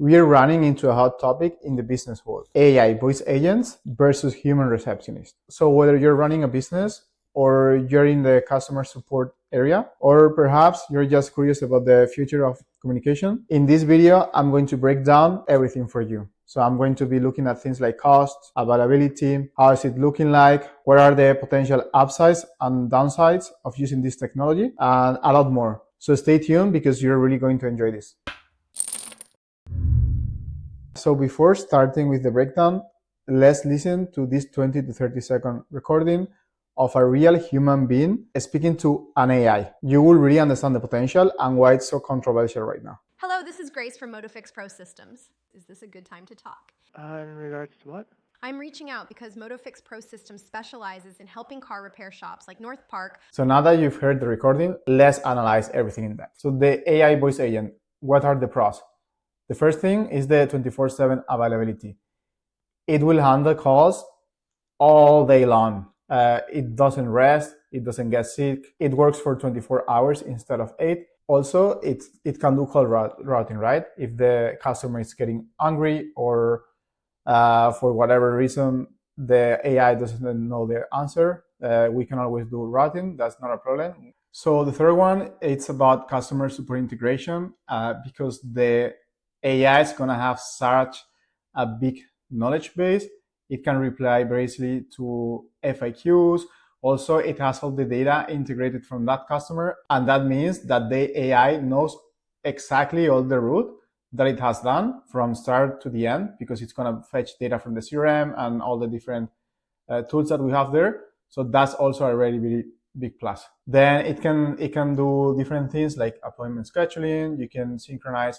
We are running into a hot topic in the business world: AI voice agents versus human receptionists. So whether you're running a business or you're in the customer support area, or perhaps you're just curious about the future of communication, in this video, I'm going to break down everything for you. So I'm going to be looking at things like cost, availability, how is it looking like, what are the potential upsides and downsides of using this technology, and a lot more. So stay tuned because you're really going to enjoy this. So before starting with the breakdown, let's listen to this 20 to 30 second recording of a real human being speaking to an AI. You will really understand the potential and why it's so controversial right now. Hello, this is Grace from MotoFix Pro Systems. Is this a good time to talk? In regards to what? I'm reaching out because MotoFix Pro Systems specializes in helping car repair shops like North Park. So now that you've heard the recording, let's analyze everything in depth. So the AI voice agent, what are the pros? The first thing is the 24/7 availability. It will handle calls all day long. It doesn't rest, it doesn't get sick. It works for 24 hours instead of 8. Also, it can do call routing, right? If the customer is getting angry or for whatever reason the AI doesn't know the answer, we can always do routing. That's not a problem. So the third one, it's about customer support integration, because the AI is going to have such a big knowledge base. It can reply very easily to FAQs. Also, it has all the data integrated from that customer, and that means that the AI knows exactly all the route that it has done from start to the end, because it's going to fetch data from the CRM and all the different tools that we have there. So that's also a really, really big plus. Then it can do different things like appointment scheduling. You can synchronize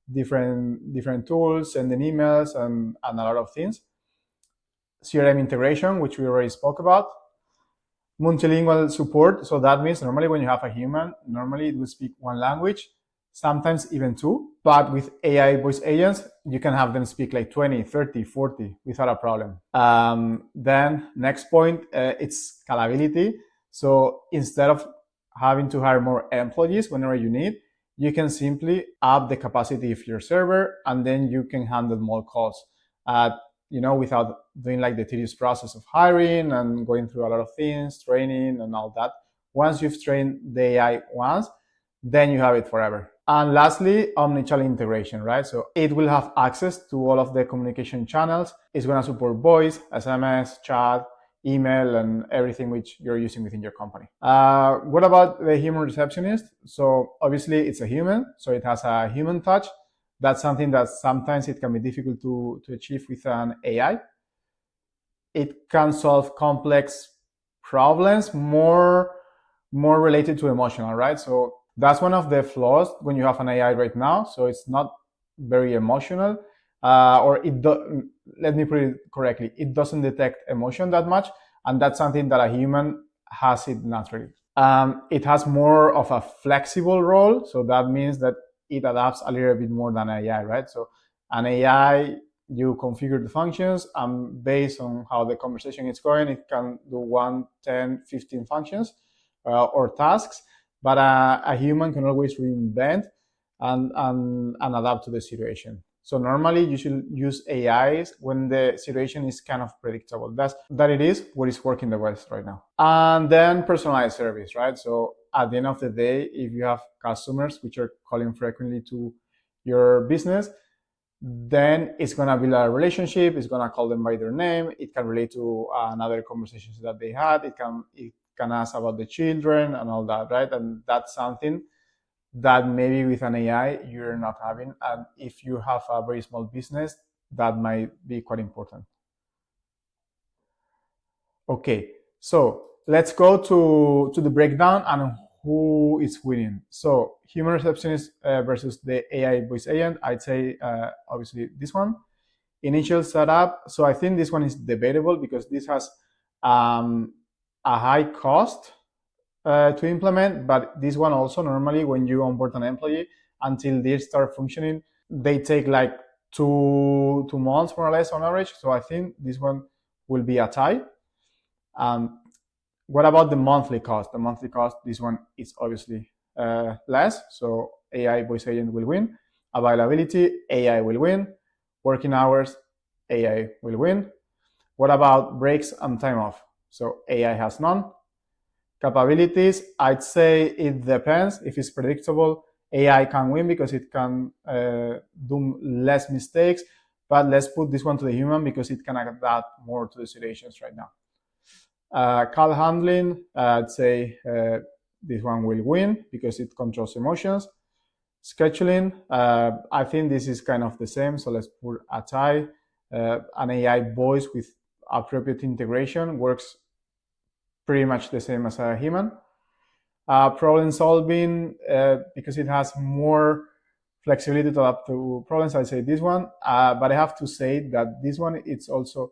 different tools, sending emails, and a lot of things. CRM integration, which we already spoke about. Multilingual support. So that means normally when you have a human, normally it will speak one language, sometimes even two. But with AI voice agents, you can have them speak like 20, 30, 40 without a problem. Then next point, it's scalability. So instead of having to hire more employees whenever you need, you can simply up the capacity of your server, and then you can handle more calls, without doing like the tedious process of hiring and going through a lot of things, training and all that. Once you've trained the AI once, then you have it forever. And lastly, omnichannel integration, right? So it will have access to all of the communication channels. It's going to support voice, SMS, chat, email, and everything which you're using within your company. What about the human receptionist? So obviously it's a human, so it has a human touch. That's something that sometimes it can be difficult to achieve with an AI. It can solve complex problems more related to emotional, right? So that's one of the flaws when you have an AI right now. So it's not very emotional, let me put it correctly, it doesn't detect emotion that much, and that's something that a human has it naturally. It has more of a flexible role, so that means that it adapts a little bit more than AI, right? So an AI, you configure the functions, and based on how the conversation is going, it can do 1, 10, 15 functions or tasks, but a human can always reinvent and adapt to the situation. So normally you should use AIs when the situation is kind of predictable. That it is what is working the best right now. And then personalized service, right? So at the end of the day, if you have customers which are calling frequently to your business, then it's going to build a relationship. It's going to call them by their name. It can relate to another conversations that they had. It can ask about the children and all that, right? And that's something that maybe with an AI you're not having. And if you have a very small business, that might be quite important. Okay, so let's go to the breakdown and who is winning. So human receptionist versus the AI voice agent. I'd say obviously this one. Initial setup. So I think this one is debatable because this has a high cost to implement, but this one also normally when you onboard an employee until they start functioning, they take like two months more or less on average. So I think this one will be a tie. What about the monthly cost? The monthly cost, this one is obviously less, so AI voice agent will win. Availability, AI will win. Working hours, AI will win. What about breaks and time off? So AI has none. Capabilities, I'd say it depends. If it's predictable, AI can win because it can do less mistakes, but let's put this one to the human because it can adapt more to the situations right now. Call handling, I'd say this one will win because it controls emotions. Scheduling, I think this is kind of the same, so let's put a tie. An AI voice with appropriate integration works pretty much the same as a human. Problem solving, because it has more flexibility to adapt to problems, I say this one. But I have to say that this one, it's also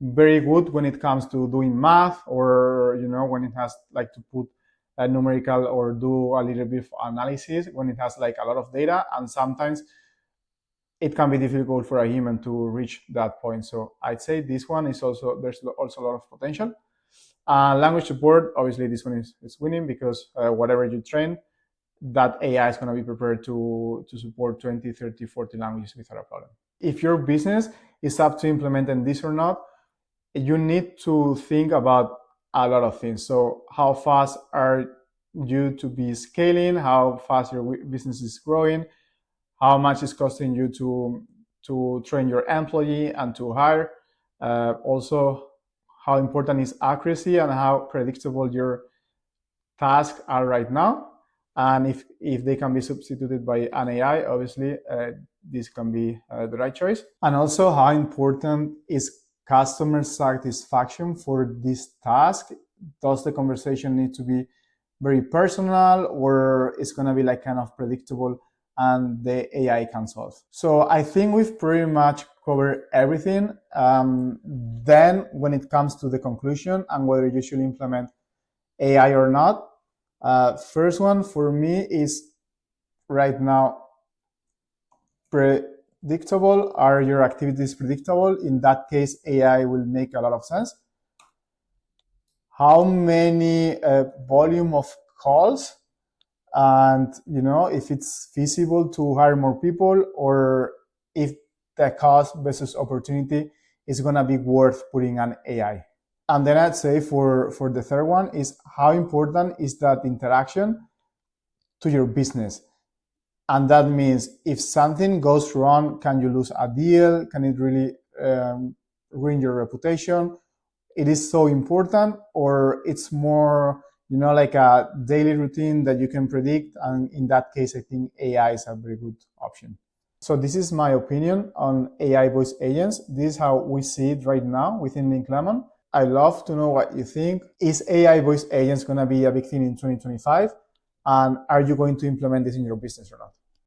very good when it comes to doing math, or when it has like to put a numerical or do a little bit of analysis, when it has like a lot of data, and sometimes it can be difficult for a human to reach that point. So I'd say this one is also, there's also a lot of potential. Language support, obviously this one is winning because whatever you train, that AI is going to be prepared to support 20, 30, 40 languages without a problem. If your business is up to implementing this or not, you need to think about a lot of things. So how fast are you to be scaling? How fast your business is growing? How much is costing you to train your employee and to hire? Also, how important is accuracy and how predictable your tasks are right now? And if they can be substituted by an AI, obviously this can be the right choice. And also, how important is customer satisfaction for this task? Does the conversation need to be very personal, or it's going to be like kind of predictable and the AI can solve? So I think we've pretty much covered everything. Then when it comes to the conclusion and whether you should implement AI or not, first one for me is right now predictable. Are your activities predictable? In that case, AI will make a lot of sense. How many volume of calls, and if it's feasible to hire more people, or if the cost versus opportunity is going to be worth putting an AI. And then I'd say for the third one is how important is that interaction to your business? And that means if something goes wrong, can you lose a deal? Can it really ruin your reputation? It is so important, or it's more, like a daily routine that you can predict. And in that case, I think AI is a very good option. So this is my opinion on AI voice agents. This is how we see it right now within Link Lemon. I love to know what you think. Is AI voice agents going to be a big thing in 2025? And are you going to implement this in your business or not?